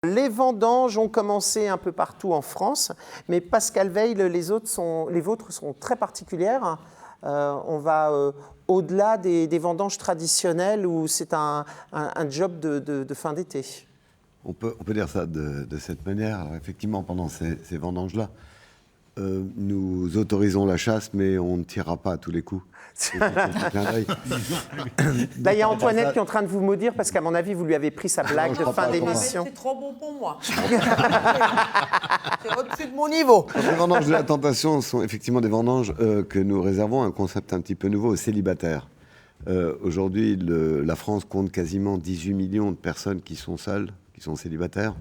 Les vendanges ont commencé un peu partout en France, mais Pascal Veil, les vôtres sont très particulières. On va au-delà des vendanges traditionnelles où c'est un job de fin d'été. On peut dire ça de cette manière. Alors, effectivement, pendant ces vendanges-là, nous autorisons la chasse, mais on ne tirera pas à tous les coups. Là, il y a Antoinette qui est en train de vous maudire parce qu'à mon avis, vous lui avez pris sa blague de fin d'émission. C'est trop bon pour moi. C'est au-dessus de mon niveau. Les vendanges de la tentation sont effectivement des vendanges que nous réservons à un concept un petit peu nouveau aux célibataires. Aujourd'hui, la France compte quasiment 18 millions de personnes qui sont seules, qui sont célibataires.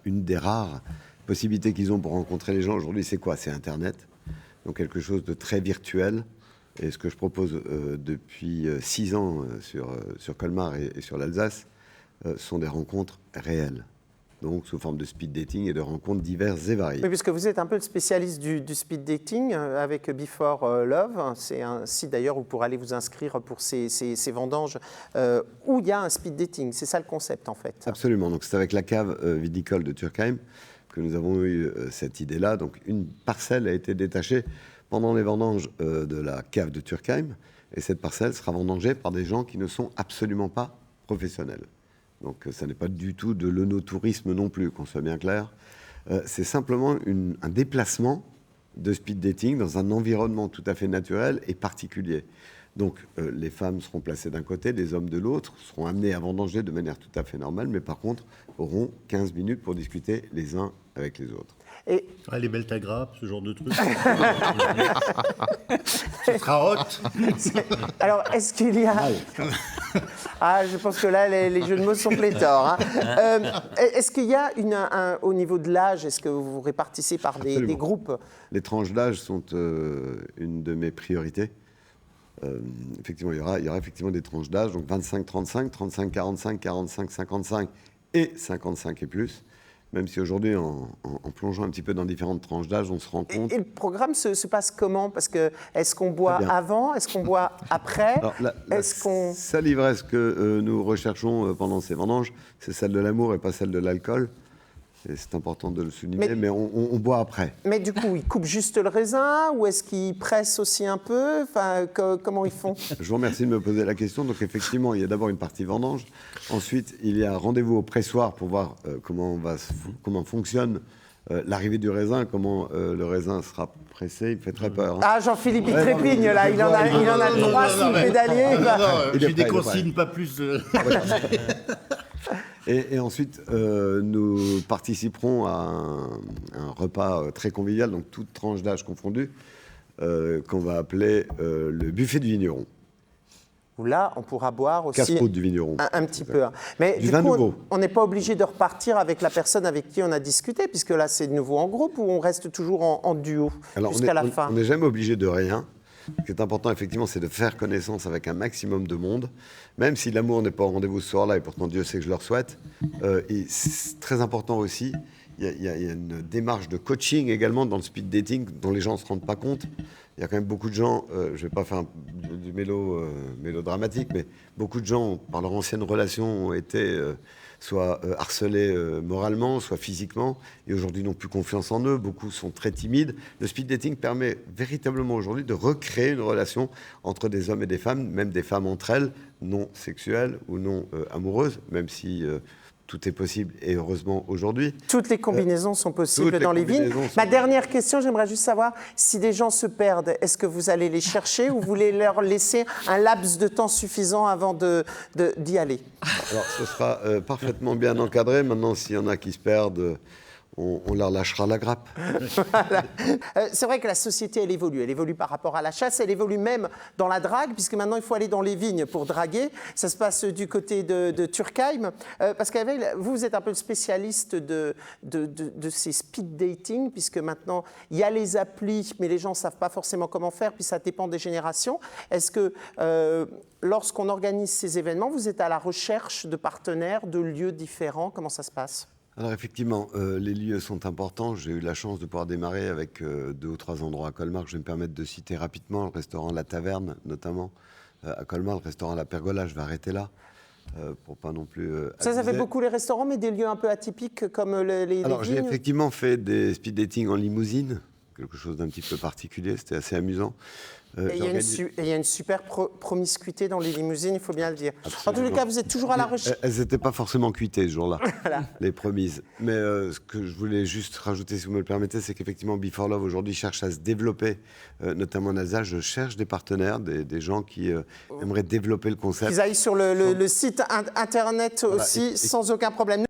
Une des rares possibilités qu'ils ont pour rencontrer les gens aujourd'hui, c'est quoi? C'est Internet. Donc quelque chose de très virtuel. Et ce que je propose depuis 6 ans sur Colmar et sur l'Alsace sont des rencontres réelles. Donc sous forme de speed dating et de rencontres diverses et variées. Oui, puisque vous êtes un peu le spécialiste du speed dating avec Before Love. C'est un site d'ailleurs où vous pourrez aller vous inscrire pour ces vendanges où il y a un speed dating. C'est ça le concept en fait. Absolument. Donc c'est avec la cave viticole de Turckheim que nous avons eu cette idée-là. Donc une parcelle a été détachée pendant les vendanges de la cave de Turckheim. Et cette parcelle sera vendangée par des gens qui ne sont absolument pas professionnels. Donc ça n'est pas du tout de l'œnotourisme non plus, qu'on soit bien clair. C'est simplement un déplacement de speed dating dans un environnement tout à fait naturel et particulier. Donc les femmes seront placées d'un côté, les hommes de l'autre, seront amenés à vendanger de manière tout à fait normale, mais par contre auront 15 minutes pour discuter les uns avec les autres. Et... les belles ta grappe, ce genre de truc. Ce sera hot. Alors, est-ce qu'il y a... Ah, je pense que là, les jeux de mots sont pléthores. Hein. Est-ce qu'il y a au niveau de l'âge, est-ce que vous répartissez par des groupes? Les tranches d'âge sont une de mes priorités. Effectivement, il y aura effectivement des tranches d'âge, donc 25-35, 35-45, 45-55 et 55 et plus. Même si aujourd'hui, en plongeant un petit peu dans différentes tranches d'âge, on se rend compte... Et le programme se passe comment? Parce que est-ce qu'on boit avant? Est-ce qu'on boit après? Alors, la seule ivresse que nous recherchons pendant ces vendanges, c'est celle de l'amour et pas celle de l'alcool. Et c'est important de le souligner, mais on boit après. Mais du coup, ils coupent juste le raisin ou est-ce qu'ils pressent aussi un peu? Enfin, comment ils font? Je vous remercie de me poser la question. Donc effectivement, il y a d'abord une partie vendange. Ensuite, il y a un rendez-vous au pressoir pour voir comment fonctionne l'arrivée du raisin, comment le raisin sera pressé. Il me fait très peur. Hein. Ah, Jean-Philippe, il trépigne là. Il en a 3 sous le pédalier. J'ai des consignes, pas plus de... Et ensuite, nous participerons à un repas très convivial, donc toute tranche d'âge confondue, qu'on va appeler le buffet du vigneron. Où là, on pourra boire aussi casse-croûte du vigneron. Un petit peu. Hein. Mais du coup, on n'est pas obligé de repartir avec la personne avec qui on a discuté, puisque là, c'est de nouveau en groupe, ou on reste toujours en duo jusqu'à la fin? On n'est jamais obligé de rien. Ce qui est important, effectivement, c'est de faire connaissance avec un maximum de monde, même si l'amour n'est pas au rendez-vous ce soir-là, et pourtant Dieu sait que je leur souhaite. Et c'est très important aussi, il y a une démarche de coaching également dans le speed dating dont les gens ne se rendent pas compte. Il y a quand même beaucoup de gens, je ne vais pas faire du mélodramatique, mais beaucoup de gens, par leur ancienne relation, ont été... soit harcelés moralement, soit physiquement, et aujourd'hui n'ont plus confiance en eux, beaucoup sont très timides. Le speed dating permet véritablement aujourd'hui de recréer une relation entre des hommes et des femmes, même des femmes entre elles, non sexuelles ou non amoureuses, même si tout est possible, et heureusement aujourd'hui. Toutes les combinaisons sont possibles dans les vignes. Ma dernière question, j'aimerais juste savoir, si des gens se perdent, est-ce que vous allez les chercher ou vous voulez leur laisser un laps de temps suffisant avant d'y aller? Alors, ce sera parfaitement bien encadré. Maintenant, s'il y en a qui se perdent, on leur lâchera la grappe. Voilà. C'est vrai que la société, elle évolue par rapport à la chasse, elle évolue même dans la drague, puisque maintenant il faut aller dans les vignes pour draguer. Ça se passe du côté de Turckheim. Parce que vous êtes un peu le spécialiste de ces speed dating, puisque maintenant il y a les applis, mais les gens ne savent pas forcément comment faire, puis ça dépend des générations. Est-ce que lorsqu'on organise ces événements, vous êtes à la recherche de partenaires, de lieux différents? Comment ça se passe? Alors effectivement, les lieux sont importants. J'ai eu la chance de pouvoir démarrer avec 2 ou 3 endroits à Colmar. Je vais me permettre de citer rapidement le restaurant La Taverne, notamment à Colmar, le restaurant La Pergola, je vais arrêter là. pour pas non plus. Ça fait abuser. beaucoup les restaurants, mais des lieux un peu atypiques comme les Alors, j'ai vignes. effectivement fait des speed dating en limousine, quelque chose d'un petit peu particulier, c'était assez amusant. Et il y a une super promiscuité dans les limousines, il faut bien le dire. Absolument. En tous les cas, vous êtes toujours à la recherche. Elles n'étaient pas forcément cuitées ce jour-là, Voilà. les promises. Mais ce que je voulais juste rajouter, si vous me le permettez, c'est qu'effectivement, Before Love aujourd'hui cherche à se développer, notamment en Alsace. Je cherche des partenaires, des gens qui aimeraient développer le concept. Qu'ils aillent sur le site internet aussi, sans aucun problème.